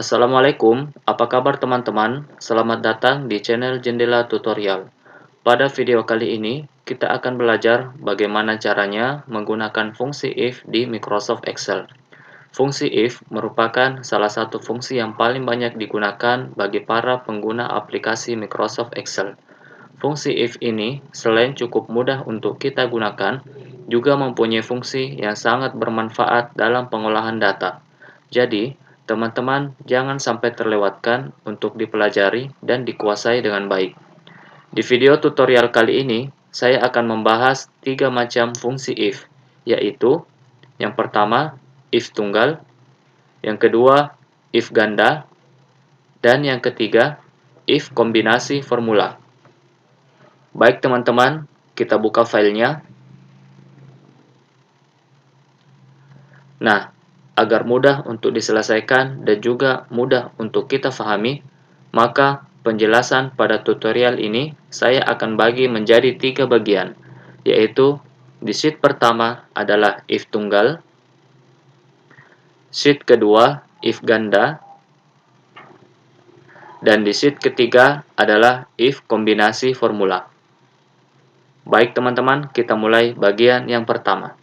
Assalamualaikum, apa kabar teman-teman? Selamat datang di channel Jendela Tutorial. Pada video kali ini, kita akan belajar bagaimana caranya menggunakan fungsi if di Microsoft Excel. Fungsi if merupakan salah satu fungsi yang paling banyak digunakan bagi para pengguna aplikasi Microsoft Excel. Fungsi if ini selain cukup mudah untuk kita gunakan, juga mempunyai fungsi yang sangat bermanfaat dalam pengolahan data. Jadi, teman-teman jangan sampai terlewatkan untuk dipelajari dan dikuasai dengan baik. Di video tutorial kali ini, saya akan membahas 3 macam fungsi if, yaitu yang pertama, if tunggal, yang kedua, if ganda, dan yang ketiga, if kombinasi formula. Baik teman-teman, kita buka filenya. Nah, agar mudah untuk diselesaikan dan juga mudah untuk kita pahami, maka penjelasan pada tutorial ini saya akan bagi menjadi 3 bagian, yaitu di sheet pertama adalah if tunggal, sheet kedua if ganda, dan di sheet ketiga adalah if kombinasi formula. Baik teman-teman, kita mulai bagian yang pertama.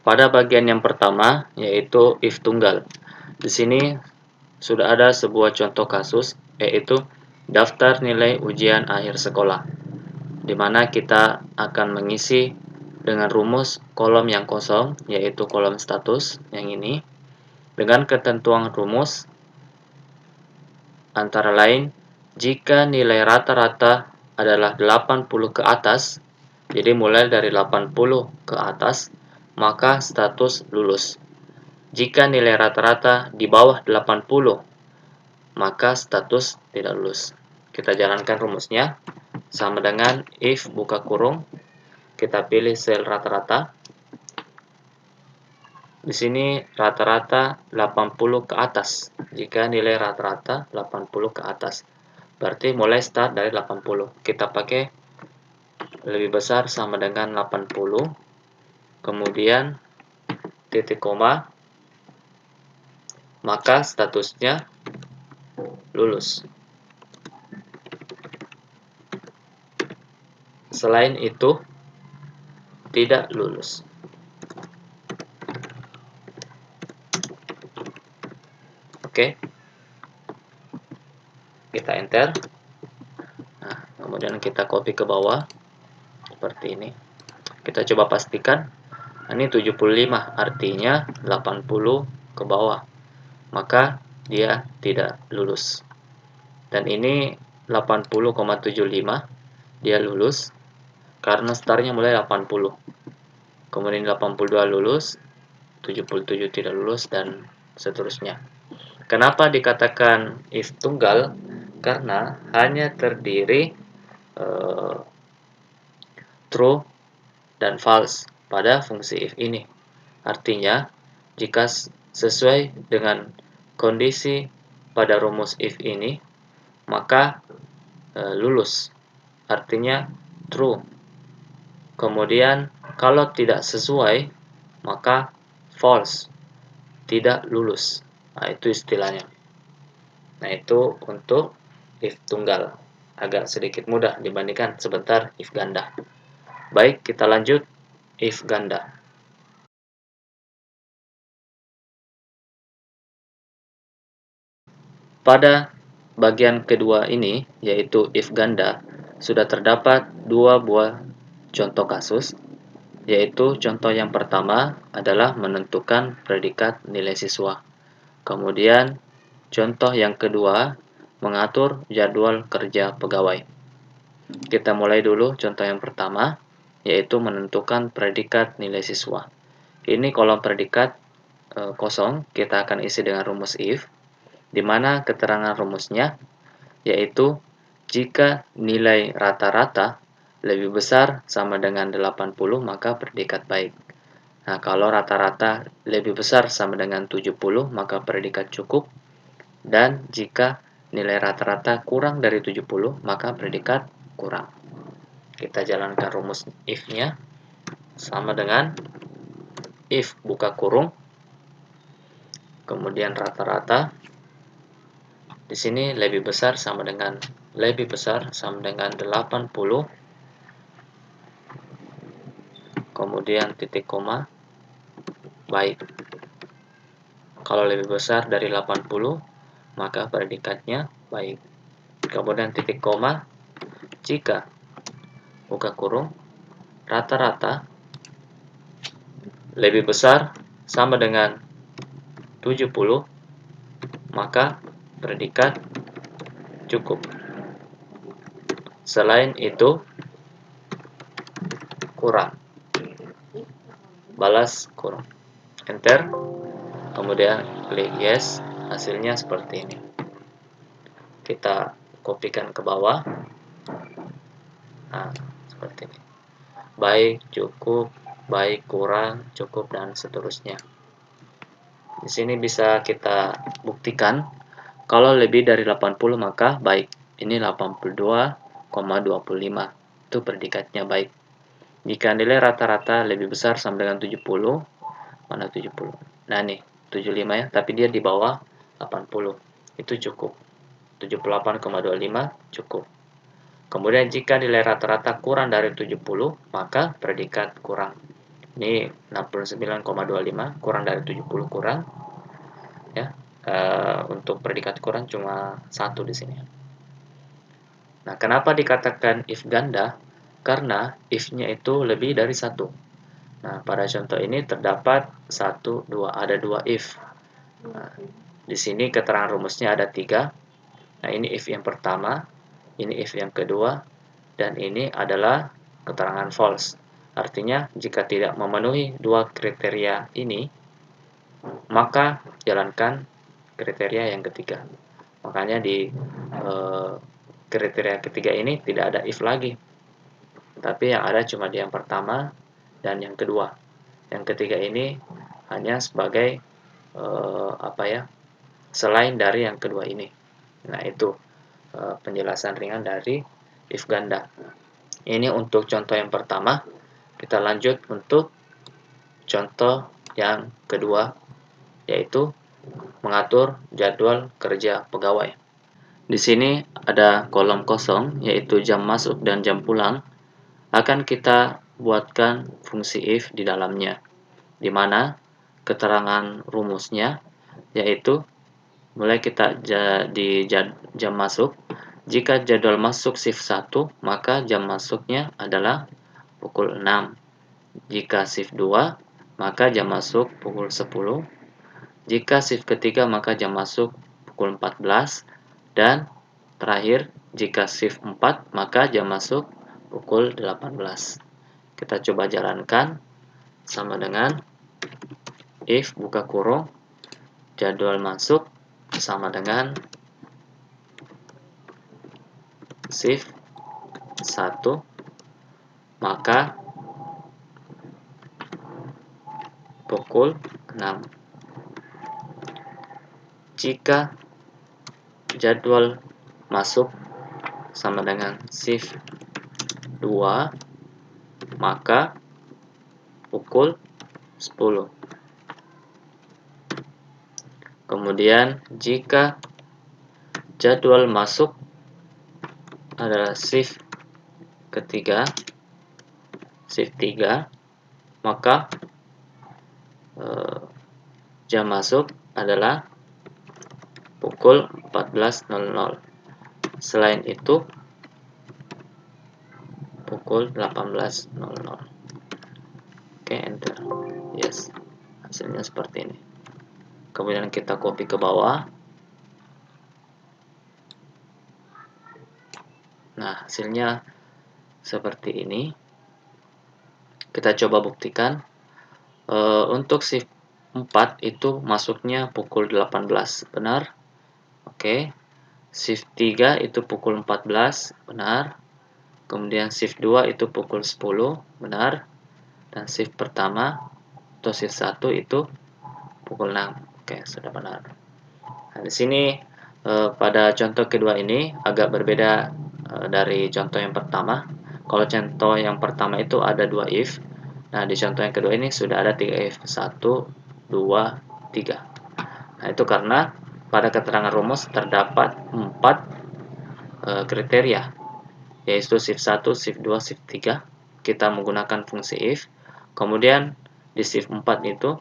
Pada bagian yang pertama, yaitu if tunggal. Di sini sudah ada sebuah contoh kasus, yaitu daftar nilai ujian akhir sekolah, di mana kita akan mengisi dengan rumus kolom yang kosong, yaitu kolom status yang ini, dengan ketentuan rumus antara lain, jika nilai rata-rata adalah 80 ke atas, jadi mulai dari 80 ke atas, maka status lulus. Jika nilai rata-rata di bawah 80, maka status tidak lulus. Kita jalankan rumusnya, sama dengan if buka kurung, kita pilih sel rata-rata. Di sini rata-rata 80 ke atas. Jika nilai rata-rata 80 ke atas, berarti mulai start dari 80. Kita pakai lebih besar sama dengan 80. Kemudian titik koma, maka statusnya lulus. Selain itu, tidak lulus. Oke, kita enter. Nah, kemudian kita copy ke bawah seperti ini. Kita coba pastikan. Ini 75, artinya 80 ke bawah, maka dia tidak lulus. Dan ini 80,75, dia lulus karena startnya mulai 80. Kemudian 82 lulus, 77 tidak lulus, dan seterusnya. Kenapa dikatakan if tunggal? Karena hanya terdiri true dan false pada fungsi if ini. Artinya, jika sesuai dengan kondisi pada rumus if ini, maka lulus, artinya true. Kemudian, kalau tidak sesuai, maka false, tidak lulus. Nah, itu istilahnya. Nah, itu untuk if tunggal. Agak sedikit mudah dibandingkan sebentar if ganda. Baik, kita lanjut if ganda. Pada bagian kedua ini, yaitu if ganda, sudah terdapat 2 buah contoh kasus, yaitu contoh yang pertama adalah menentukan predikat nilai siswa. Kemudian, contoh yang kedua, mengatur jadwal kerja pegawai. Kita mulai dulu contoh yang pertama, yaitu menentukan predikat nilai siswa. Ini kolom predikat kosong, kita akan isi dengan rumus if, di mana keterangan rumusnya, yaitu jika nilai rata-rata lebih besar sama dengan 80, maka predikat baik. Nah, kalau rata-rata lebih besar sama dengan 70, maka predikat cukup. Dan jika nilai rata-rata kurang dari 70, maka predikat kurang. Kita jalankan rumus if-nya, sama dengan if buka kurung, kemudian rata-rata. Di sini lebih besar sama dengan 80, kemudian titik koma, baik. Kalau lebih besar dari 80, maka predikatnya baik. Kemudian titik koma, jika buka kurung, rata-rata lebih besar sama dengan 70, maka predikat cukup. Selain itu, kurang. Balas kurung. Enter. Kemudian klik yes. Hasilnya seperti ini. Kita kopikan ke bawah. Nah, seperti ini. Baik, cukup, baik, kurang, cukup, dan seterusnya. Di sini bisa kita buktikan kalau lebih dari 80 maka baik. Ini 82,25. Itu predikatnya baik. Jika nilai rata-rata lebih besar sama dengan 70, mana 70? Nah, nih, 75 ya, tapi dia di bawah 80. Itu cukup. 78,25 cukup. Kemudian jika nilai rata-rata kurang dari 70, maka predikat kurang. Ini 69,25, kurang dari 70 kurang. Ya, untuk predikat kurang cuma 1 di sini. Nah, kenapa dikatakan if ganda? Karena if-nya itu lebih dari 1. Nah, pada contoh ini terdapat 1, 2, ada 2 if. Nah, di sini keterangan rumusnya ada 3. Nah, ini if yang pertama, ini if yang kedua, dan ini adalah keterangan false. Artinya, jika tidak memenuhi 2 kriteria ini, maka jalankan kriteria yang ketiga. Makanya di kriteria ketiga ini tidak ada if lagi, tapi yang ada cuma di yang pertama dan yang kedua. Yang ketiga ini hanya sebagai selain dari yang kedua ini. Nah, itu penjelasan ringan dari if ganda. Ini untuk contoh yang pertama. Kita lanjut untuk contoh yang kedua, yaitu mengatur jadwal kerja pegawai. Di sini ada kolom kosong, yaitu jam masuk dan jam pulang. Akan kita buatkan fungsi if di dalamnya, di mana keterangan rumusnya yaitu mulai kita di jam masuk. Jika jadwal masuk shift 1, maka jam masuknya adalah pukul 6. Jika shift 2, maka jam masuk pukul 10. Jika shift ketiga, maka jam masuk pukul 14. Dan terakhir, jika shift 4, maka jam masuk pukul 18. Kita coba jalankan sama dengan if buka kurung jadwal masuk sama dengan shift 1, maka pukul 6. Jika jadwal masuk sama dengan shift 2, maka pukul 10. Kemudian jika jadwal masuk adalah shift ketiga, shift 3, maka jam masuk adalah pukul 14.00. Selain itu pukul 18.00. Oke, enter. Yes. Hasilnya seperti ini. Kemudian kita copy ke bawah. Nah, hasilnya seperti ini. Kita coba buktikan. Untuk shift 4 itu masuknya pukul 18, benar? Oke. Shift 3 itu pukul 14, benar. Kemudian shift 2 itu pukul 10, benar. Dan shift pertama atau shift 1 itu pukul 6. Oke, sudah benar. Nah, di sini pada contoh kedua ini agak berbeda dari contoh yang pertama. Kalau contoh yang pertama itu ada 2 if. Nah, di contoh yang kedua ini sudah ada 3if, 1, 2, 3. Nah, itu karena pada keterangan rumus terdapat 4 kriteria, yaitu shift 1, shift 2, shift 3. Kita menggunakan fungsi if. Kemudian di shift 4 itu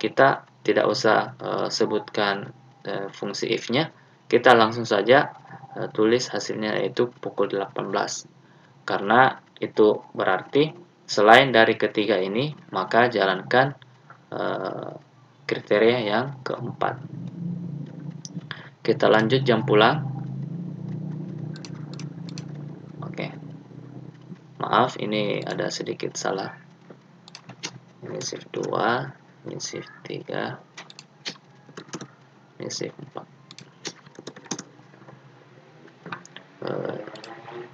kita tidak usah sebutkan fungsi if-nya, kita langsung saja tulis hasilnya, yaitu pukul 18. Karena itu berarti selain dari ketiga ini, maka jalankan kriteria yang keempat. Kita lanjut jam pulang. Oke. Maaf, ini ada sedikit salah. Ini shift 2, ini shift 3, ini shift 4.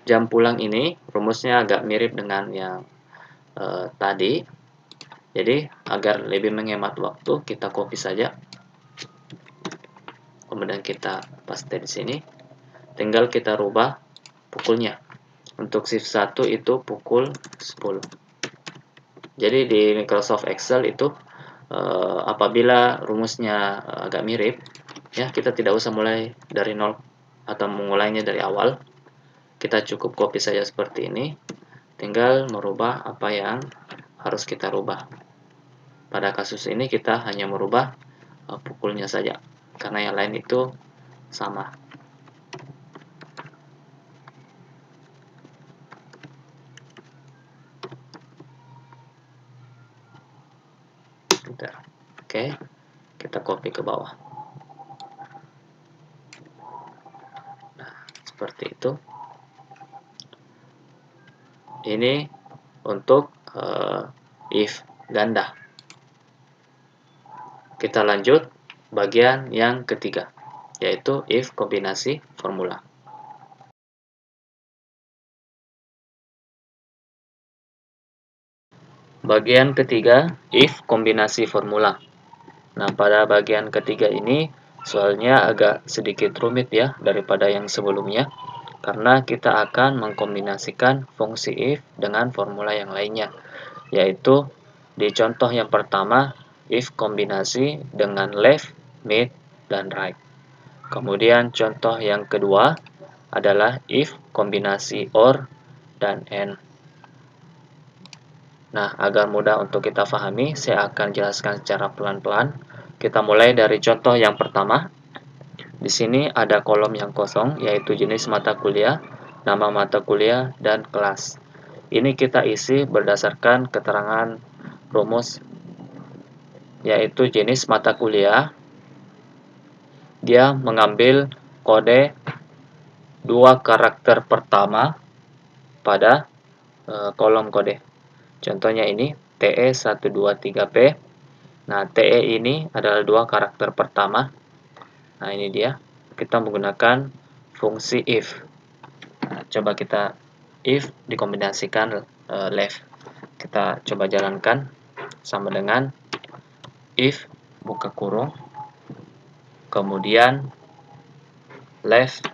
Jam pulang ini rumusnya agak mirip dengan yang tadi. Jadi agar lebih menghemat waktu, kita copy saja. Kemudian kita paste di sini. Tinggal kita rubah pukulnya. Untuk shift 1 itu pukul 10. Jadi di Microsoft Excel itu apabila rumusnya agak mirip, ya kita tidak usah mulai dari nol atau memulainya dari awal. Kita cukup copy saja seperti ini. Tinggal merubah apa yang harus kita rubah. Pada kasus ini kita hanya merubah pukulnya saja, karena yang lain itu sama. Oke, kita copy ke bawah. Nah, seperti itu. Ini untuk if ganda. Kita lanjut bagian yang ketiga, yaitu if kombinasi formula. Bagian ketiga, if kombinasi formula. Nah, pada bagian ketiga ini soalnya agak sedikit rumit ya daripada yang sebelumnya, karena kita akan mengkombinasikan fungsi if dengan formula yang lainnya, yaitu di contoh yang pertama, if kombinasi dengan left, mid, dan right. Kemudian contoh yang kedua adalah if kombinasi or dan and. Nah, agar mudah untuk kita pahami, saya akan jelaskan secara pelan-pelan. Kita mulai dari contoh yang pertama. Di sini ada kolom yang kosong, yaitu jenis mata kuliah, nama mata kuliah, dan kelas. Ini kita isi berdasarkan keterangan rumus, yaitu jenis mata kuliah. Dia mengambil kode 2 karakter pertama pada kolom kode. Contohnya ini TE123P. Nah, TE ini adalah 2 karakter pertama. Nah, ini dia. Kita menggunakan fungsi if. Nah, coba kita if dikombinasikan left. Kita coba jalankan sama dengan if buka kurung, kemudian left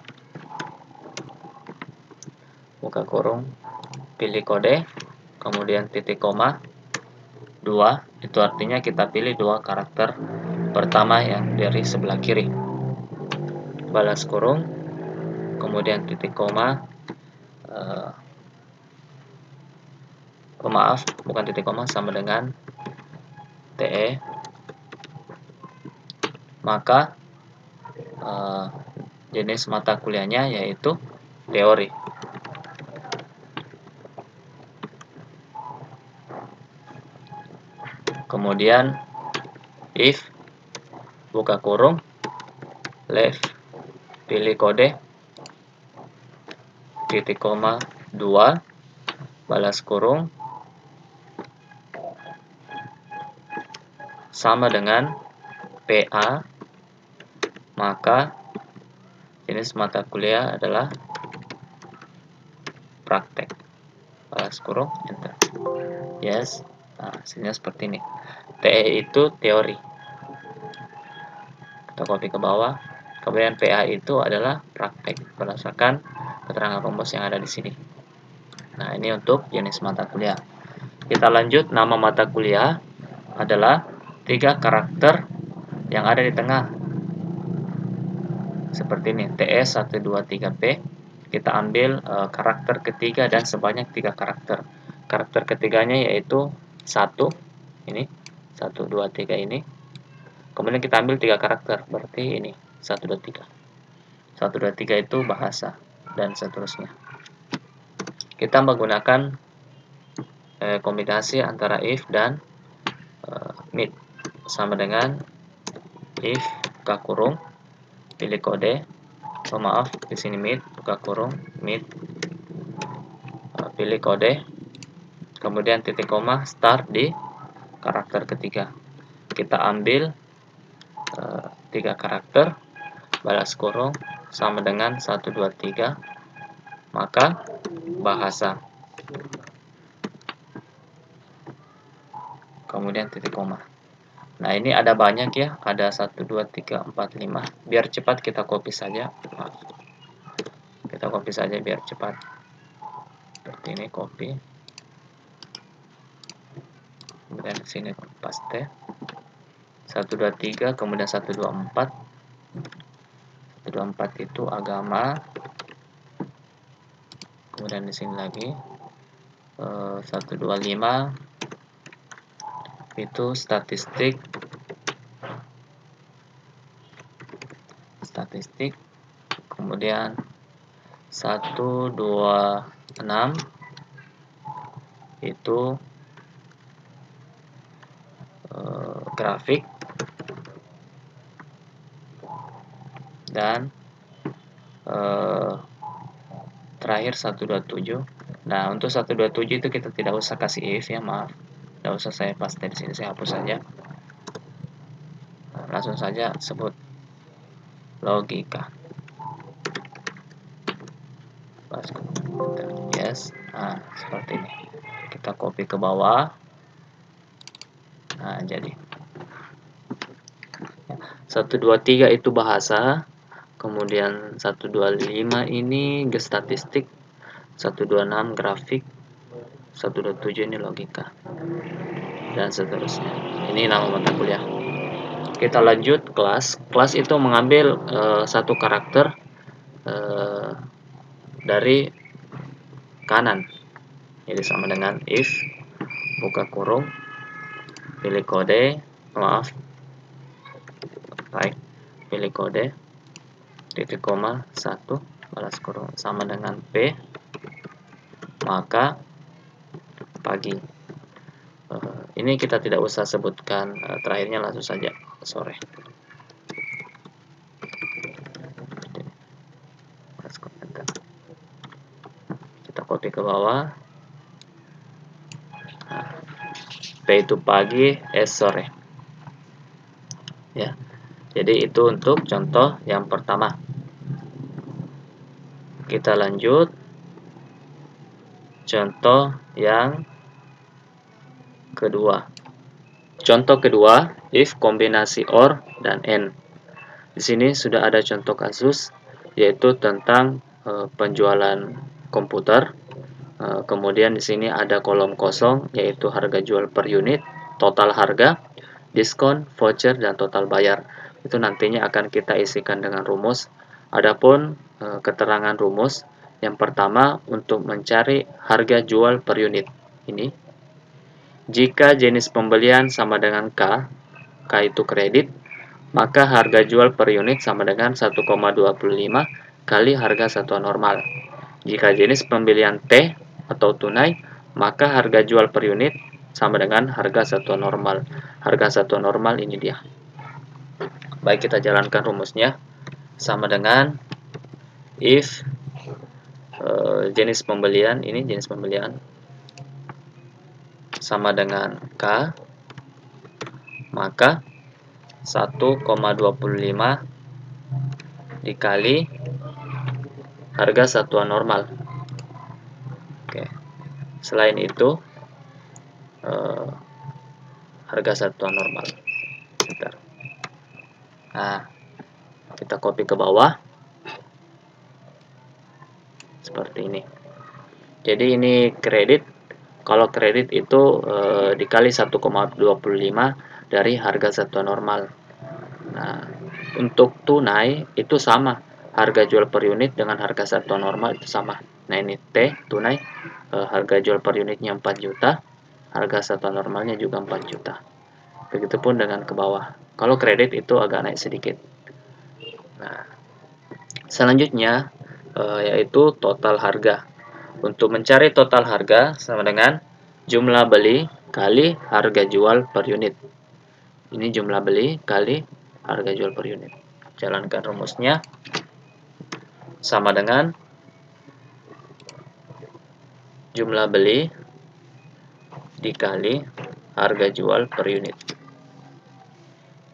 buka kurung, pilih kode, kemudian titik koma 2, itu artinya kita pilih 2 karakter pertama yang dari sebelah kiri. Balas kurung, kemudian titik koma, maaf, bukan titik koma, sama dengan TE. Maka jenis mata kuliahnya yaitu teori. Kemudian if buka kurung, left, pilih kode, titik koma 2, balas kurung, sama dengan PA, maka jenis mata kuliah adalah praktek. Balas kurung, enter. Yes. Nah, hasilnya seperti ini. TE itu teori. Kita copy ke bawah. Kemudian PA itu adalah praktek berdasarkan keterangan rumus yang ada di sini. Nah, ini untuk jenis mata kuliah. Kita lanjut, nama mata kuliah adalah 3 karakter yang ada di tengah. Seperti ini, TS 123P. Kita ambil karakter ketiga dan sebanyak 3 karakter. Karakter ketiganya yaitu 1, ini, 1, 2, 3 ini. Kemudian kita ambil 3 karakter, berarti ini, 1, 2, 3. 1, 2, 3 itu bahasa, dan seterusnya. Kita menggunakan kombinasi antara if dan mid, sama dengan if buka kurung, pilih kode, maaf, di sini mid buka kurung, mid, pilih kode, kemudian titik koma, start di karakter ketiga. Kita ambil 3 karakter, balas kurung, sama dengan 1, 2, 3, maka bahasa, kemudian titik koma. Nah, ini ada banyak ya, ada 1, 2, 3, 4, 5. Biar cepat kita copy saja. Kita copy saja biar cepat. Seperti ini, copy. Kemudian di sini paste. 1, 2, 3, kemudian 1, 2, 4. 1, 2, 4 itu agama. Kemudian di sini lagi 1, 2, 5 itu statistik. Kemudian 1, 2, 6 itu grafik, dan terakhir 1, 2, 7. Nah, untuk 1, 2, 7 itu kita tidak usah kasih if ya, maaf, tidak usah saya paste di sini, saya hapus saja. Langsung saja sebut logika. Yes, nah seperti ini. Kita copy ke bawah. Nah, jadi 1, 2, 3 itu bahasa, kemudian 1, 2, 5 ini statistik, 1, 2, 6 grafik, 1, 2, 7 ini logika, dan seterusnya. Ini nama mata kuliah. Kita lanjut kelas. Kelas itu mengambil satu karakter dari kanan. Jadi sama dengan if buka kurung, pilih kode, maaf, baik, pilih kode, titik koma, 1, balas kurung, sama dengan P, maka pagi. Ini kita tidak usah sebutkan terakhirnya, langsung saja sore. Kita copy ke bawah. Nah, P itu pagi, S sore. Ya. Jadi itu untuk contoh yang pertama. Kita lanjut contoh yang kedua. Contoh kedua, if kombinasi OR dan AND. Di sini sudah ada contoh kasus, yaitu tentang penjualan komputer. Kemudian di sini ada kolom kosong, yaitu harga jual per unit, total harga, diskon, voucher, dan total bayar. Itu nantinya akan kita isikan dengan rumus. Adapun keterangan rumus, yang pertama untuk mencari harga jual per unit. Ini, jika jenis pembelian sama dengan K itu kredit, maka harga jual per unit sama dengan 1,25 kali harga satuan normal. Jika jenis pembelian T atau tunai, maka harga jual per unit sama dengan harga satuan normal. Harga satuan normal ini dia. Baik, kita jalankan rumusnya. Sama dengan if jenis pembelian, ini jenis pembelian sama dengan K, maka 1,25 dikali harga satuan normal. Oke. Selain itu harga satuan normal. Bentar. Nah, kita copy ke bawah seperti ini. Jadi ini kredit, Kalau kredit itu dikali 1,25 dari harga satuan normal. Nah, untuk tunai itu sama, harga jual per unit dengan harga satuan normal itu sama. Nah, ini T tunai, harga jual per unitnya 4 juta, harga satuan normalnya juga 4 juta. Begitupun dengan ke bawah. Kalau kredit itu agak naik sedikit. Nah, selanjutnya yaitu total harga. Untuk mencari total harga sama dengan jumlah beli kali harga jual per unit. Ini jumlah beli kali harga jual per unit. Jalankan rumusnya sama dengan jumlah beli dikali harga jual per unit.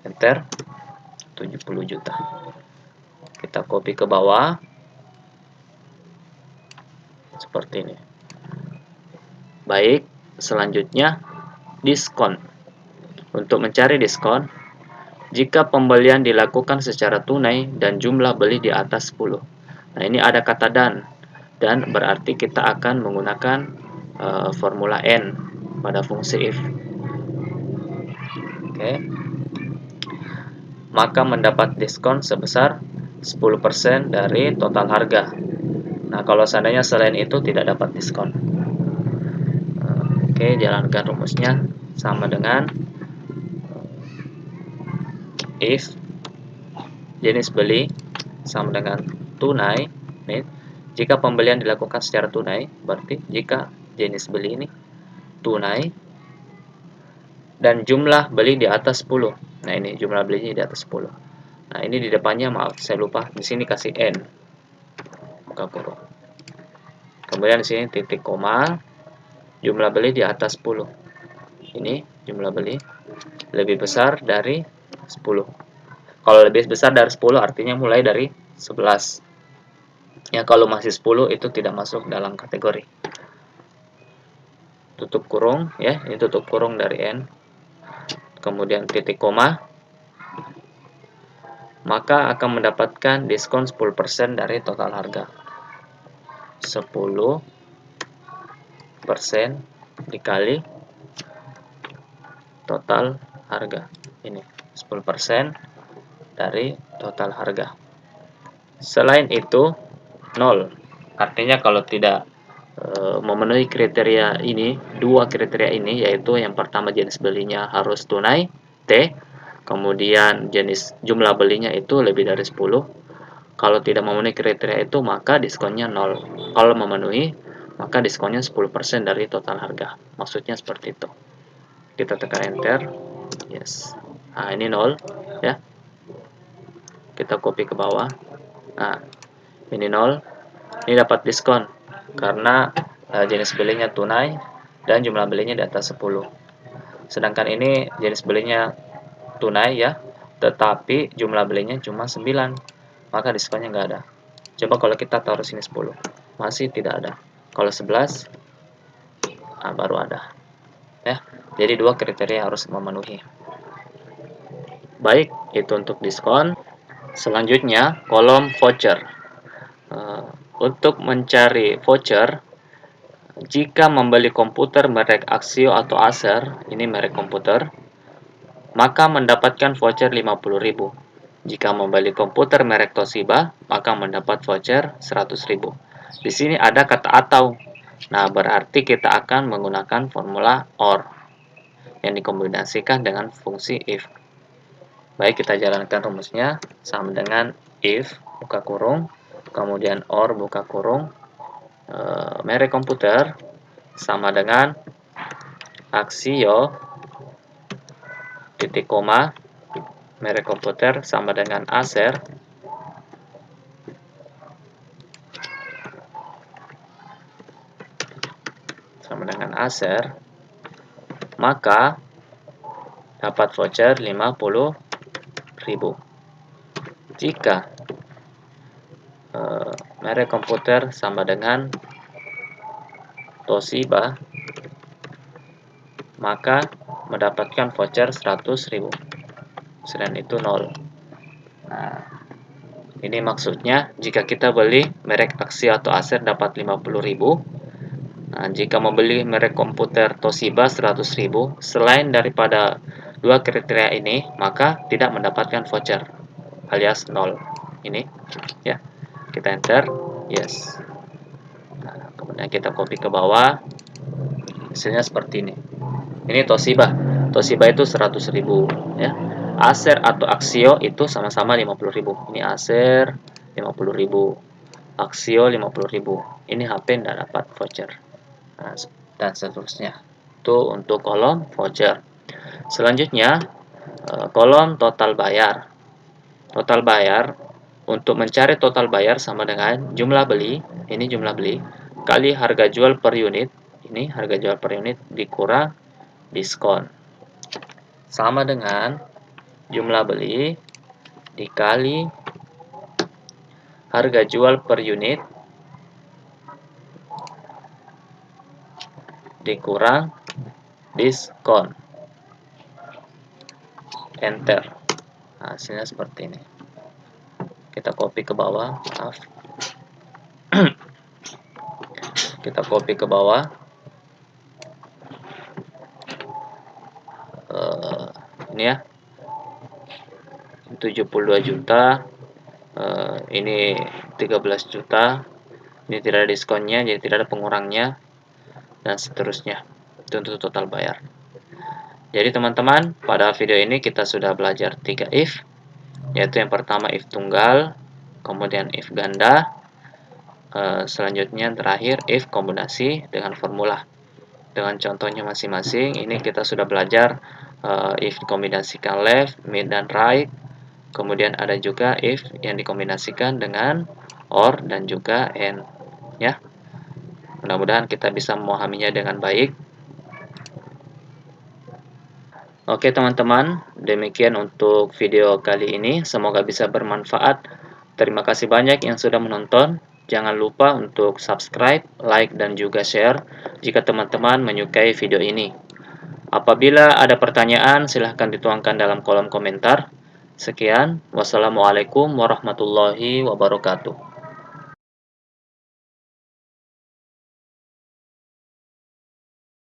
Enter, 70 juta. Kita copy ke bawah seperti ini. Baik, selanjutnya diskon. Untuk mencari diskon, jika pembelian dilakukan secara tunai dan jumlah beli di atas 10. Nah, ini ada kata dan berarti kita akan menggunakan formula N pada fungsi if. Oke. Maka mendapat diskon sebesar 10% dari total harga. Nah, kalau seandainya selain itu tidak dapat diskon. Oke, jalankan rumusnya sama dengan if jenis beli sama dengan tunai. Nih, jika pembelian dilakukan secara tunai, berarti jika jenis beli ini tunai dan jumlah beli di atas 10. Nah, ini jumlah belinya di atas 10. Nah, ini di depannya maaf, saya lupa. Di sini kasih N. Buka kurung. Kemudian di sini titik koma, jumlah beli di atas 10. Ini jumlah beli lebih besar dari 10. Kalau lebih besar dari 10 artinya mulai dari 11. Ya, kalau masih 10 itu tidak masuk dalam kategori. Tutup kurung ya, ini tutup kurung dari N. Kemudian titik koma. Maka akan mendapatkan diskon 10% dari total harga. 10% dikali total harga. Ini 10% dari total harga. Selain itu 0. Artinya kalau tidak memenuhi kriteria ini, dua kriteria ini, yaitu yang pertama jenis belinya harus tunai T, kemudian jenis jumlah belinya itu lebih dari 10. Kalau tidak memenuhi kriteria itu maka diskonnya 0. Kalau memenuhi maka diskonnya 10% dari total harga. Maksudnya seperti itu. Kita tekan enter. Yes. Nah, ini 0 ya. Kita copy ke bawah. Nah, ini 0. Ini dapat diskon karena jenis belinya tunai dan jumlah belinya di atas 10. Sedangkan ini jenis belinya tunai ya, tetapi jumlah belinya cuma 9. Maka diskonnya nggak ada. Coba kalau kita taruh sini 10, masih tidak ada. Kalau 11, baru ada. Ya, jadi dua kriteria harus memenuhi. Baik, itu untuk diskon. Selanjutnya, kolom voucher. Untuk mencari voucher, jika membeli komputer merek Axio atau Acer, ini merek komputer, maka mendapatkan voucher 50.000. Jika membeli komputer merek Toshiba, maka mendapat voucher 100.000. Di sini ada kata atau. Nah, berarti kita akan menggunakan formula OR yang dikombinasikan dengan fungsi if. Baik, kita jalankan rumusnya sama dengan if buka kurung, kemudian OR buka kurung, merek komputer sama dengan Axio titik koma, merek komputer sama dengan Acer sama dengan Acer, maka dapat voucher 50.000. Jika merek komputer sama dengan Toshiba, maka mendapatkan voucher 100.000. Selain itu 0. Nah, ini maksudnya jika kita beli merek Axio atau Acer dapat 50.000. Nah, jika membeli merek komputer Toshiba 100.000, selain daripada dua kriteria ini, maka tidak mendapatkan voucher alias 0. Ini ya. Kita enter, yes. Nah, kemudian kita copy ke bawah. Hasilnya seperti ini. Ini Toshiba. Toshiba itu 100.000 ya. Acer atau Axio itu sama-sama 50.000. Ini Acer 50.000. Axio 50.000. Ini HP tidak dapat voucher. Nah, dan seterusnya. Itu untuk kolom voucher. Selanjutnya kolom total bayar. Total bayar, untuk mencari total bayar sama dengan jumlah beli, ini jumlah beli, kali harga jual per unit, ini harga jual per unit dikurang diskon. Sama dengan jumlah beli dikali harga jual per unit dikurang diskon. Enter. Nah, hasilnya seperti ini. Kita copy ke bawah, maaf. Kita copy ke bawah. Ini ya. 72 juta. Ini 13 juta. Ini tidak ada diskonnya, jadi tidak ada pengurangnya. Dan seterusnya. Itu untuk total bayar. Jadi teman-teman, pada video ini kita sudah belajar 3 if, yaitu yang pertama if tunggal, kemudian if ganda, selanjutnya terakhir if kombinasi dengan formula. Dengan contohnya masing-masing, ini kita sudah belajar if dikombinasikan left, mid, dan right. Kemudian ada juga if yang dikombinasikan dengan or dan juga and. Ya, mudah-mudahan kita bisa memahaminya dengan baik. Oke teman-teman, demikian untuk video kali ini. Semoga bisa bermanfaat. Terima kasih banyak yang sudah menonton. Jangan lupa untuk subscribe, like, dan juga share jika teman-teman menyukai video ini. Apabila ada pertanyaan, silahkan dituangkan dalam kolom komentar. Sekian, wassalamualaikum warahmatullahi wabarakatuh.